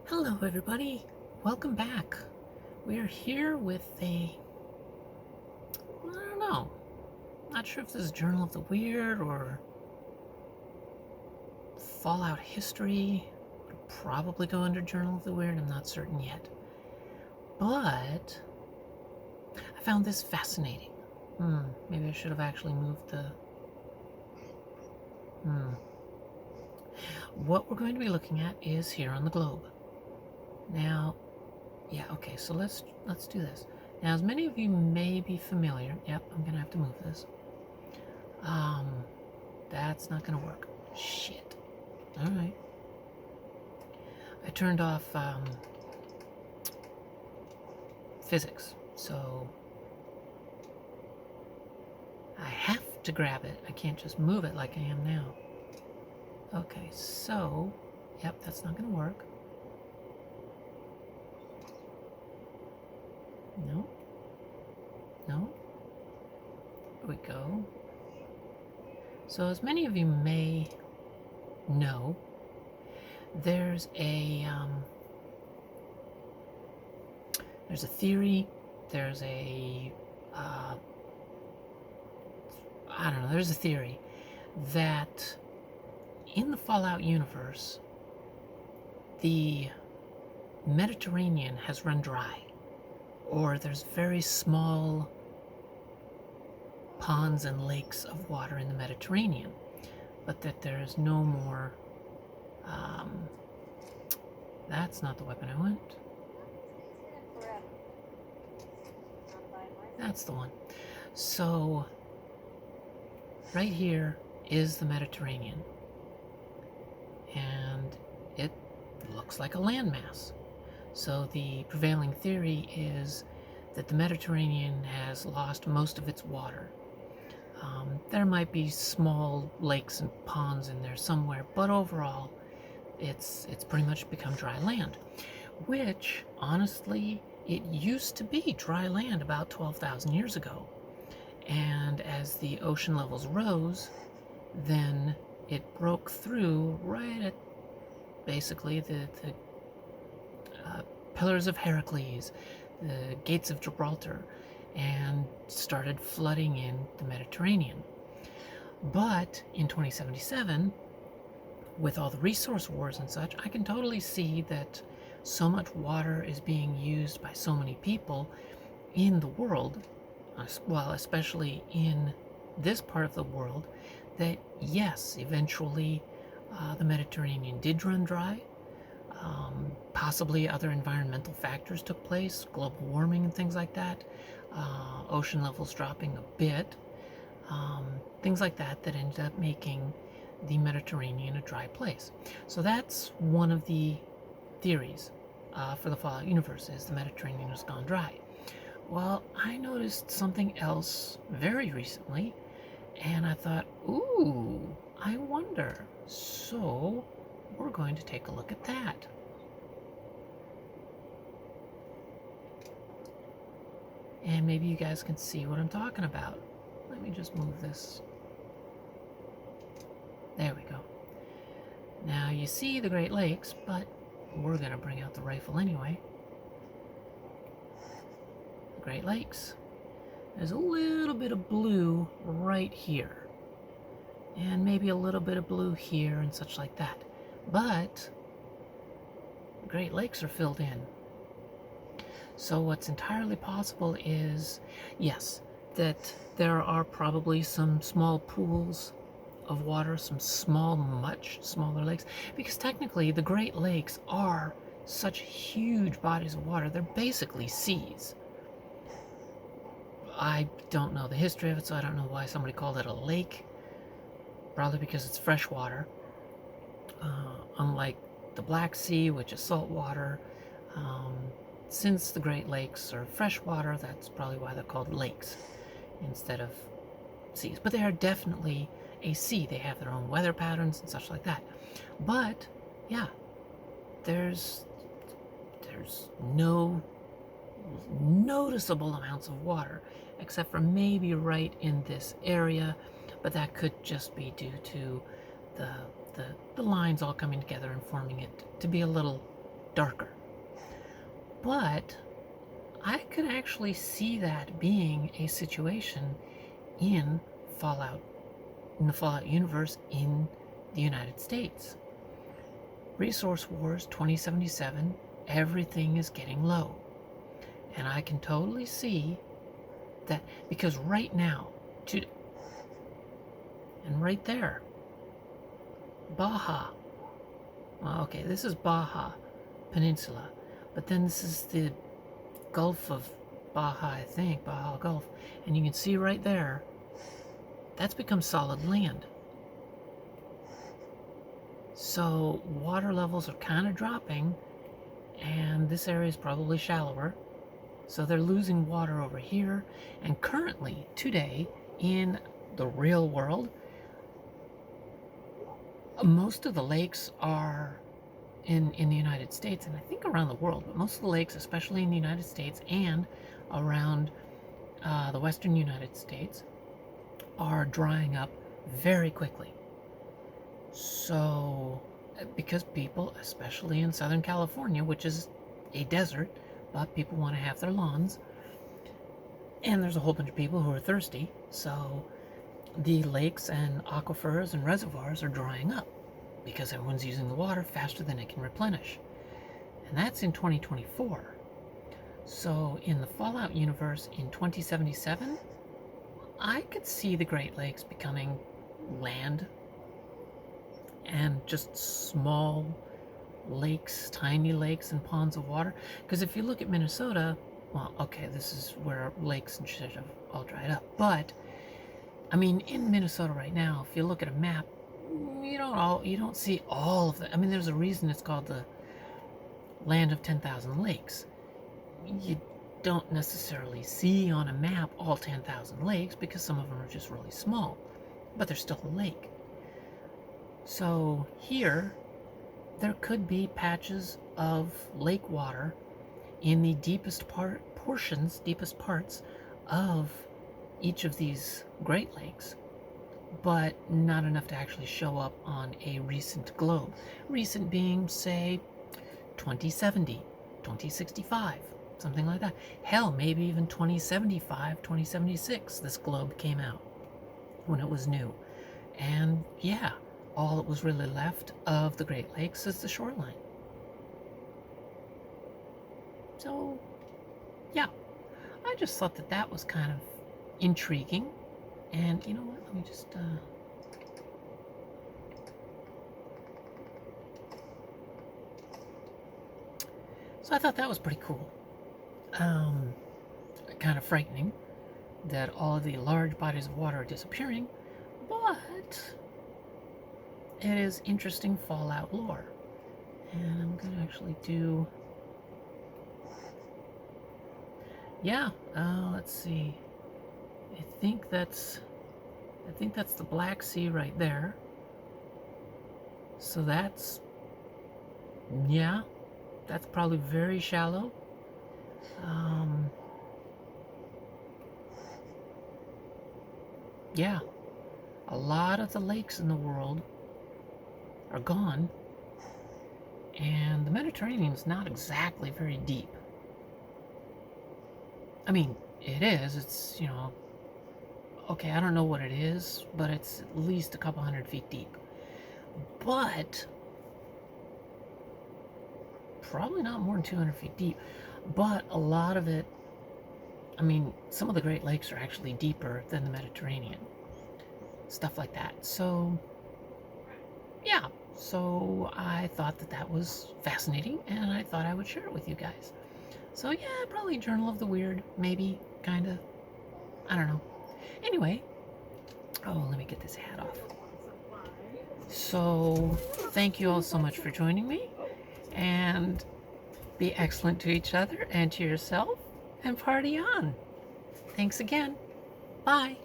Hello everybody, welcome back. We are here with I don't know, not sure if this is Journal of the Weird or Fallout History. It'll probably go under Journal of the Weird, I'm not certain yet. But I found this fascinating. Maybe I should have actually moved the... What we're going to be looking at is here on the globe. Now, yeah, okay, so let's do this. Now, as many of you may be familiar, yep, I'm gonna have to move this. That's not gonna work. Shit. All right. I turned off physics, so I have to grab it. I can't just move it like I am now. Okay, so, yep, that's not gonna work. No. No. There we go. So as many of you may know, there's a theory, there's a I don't know, there's a theory that in the Fallout universe, the Mediterranean has run dry, or there's very small ponds and lakes of water in the Mediterranean, but that there's no more, that's not the weapon I want. That's the one. So, right here is the Mediterranean, and it looks like a landmass. So the prevailing theory is that the Mediterranean has lost most of its water. There might be small lakes and ponds in there somewhere, but overall, it's pretty much become dry land, which, honestly, it used to be dry land about 12,000 years ago. And as the ocean levels rose, then it broke through right at basically the Pillars of Heracles, the Gates of Gibraltar, and started flooding in the Mediterranean. But in 2077, with all the resource wars and such, I can totally see that so much water is being used by so many people in the world, well, especially in this part of the world, that yes, eventually the Mediterranean did run dry. Possibly other environmental factors took place, global warming and things like that, ocean levels dropping a bit, things like that that ended up making the Mediterranean a dry place. So that's one of the theories for the Fallout universe, is the Mediterranean has gone dry. Well, I noticed something else very recently, and I thought, ooh, I wonder. So we're going to take a look at that. And maybe you guys can see what I'm talking about. Let me just move this. There we go. Now you see the Great Lakes, but we're going to bring out the rifle anyway. The Great Lakes. There's a little bit of blue right here. And maybe a little bit of blue here and such like that. But the Great Lakes are filled in. So what's entirely possible is, yes, that there are probably some small pools of water, some small, much smaller lakes, because technically the Great Lakes are such huge bodies of water. They're basically seas. I don't know the history of it, so I don't know why somebody called it a lake. Probably because it's fresh water. Unlike the Black Sea, which is salt water. Since the Great Lakes are freshwater, that's probably why they're called lakes instead of seas. But they are definitely a sea. They have their own weather patterns and such like that. But, yeah, there's no noticeable amounts of water, except for maybe right in this area, but that could just be due to the lines all coming together and forming it to be a little darker. But I could actually see that being a situation in the Fallout universe in the United States. Resource Wars 2077, everything is getting low. And I can totally see that, because right now, and right there, Baja. Well, okay, this is Baja Peninsula, but then this is the Gulf of Baja, I think, Baja Gulf. And you can see right there, that's become solid land. So water levels are kind of dropping, and this area is probably shallower. So they're losing water over here. And currently, today, in the real world, most of the lakes are in the United States, and I think around the world, but most of the lakes, especially in the United States and around the western United States, are drying up very quickly. So, because people, especially in Southern California, which is a desert, but people want to have their lawns, and there's a whole bunch of people who are thirsty, so the lakes and aquifers and reservoirs are drying up because everyone's using the water faster than it can replenish. And that's in 2024. So in the Fallout universe in 2077, I could see the Great Lakes becoming land and just small lakes, tiny lakes and ponds of water. Because if you look at Minnesota, well, okay, this is where lakes and shit have all dried up, but I mean, in Minnesota right now, if you look at a map, you don't see all of it. I mean, there's a reason it's called the Land of 10,000 Lakes. You don't necessarily see on a map all 10,000 lakes because some of them are just really small, but they're still a lake. So here, there could be patches of lake water in the deepest parts of each of these Great Lakes, but not enough to actually show up on a recent globe. Recent being, say, 2070, 2065, something like that. Hell, maybe even 2075, 2076, this globe came out when it was new. And yeah, all that was really left of the Great Lakes is the shoreline. So, yeah, I just thought that that was kind of intriguing. And you know what, let me just so I thought that was pretty cool. Kind of frightening that all of the large bodies of water are disappearing, but it is interesting Fallout lore. And I'm gonna actually do, yeah, let's see, I think that's the Black Sea right there. So that's, yeah, that's probably very shallow. Yeah, a lot of the lakes in the world are gone, and the Mediterranean's not exactly very deep. I mean, it is, it's, you know, okay, I don't know what it is, but it's at least a couple 100 feet deep. But probably not more than 200 feet deep. But a lot of it, I mean, some of the Great Lakes are actually deeper than the Mediterranean. Stuff like that. So, yeah. So I thought that that was fascinating, and I thought I would share it with you guys. So yeah, probably Journal of the Weird, maybe, kind of. I don't know. Anyway, oh, let me get this hat off. So, thank you all so much for joining me, and be excellent to each other and to yourself, and party on. Thanks again. Bye.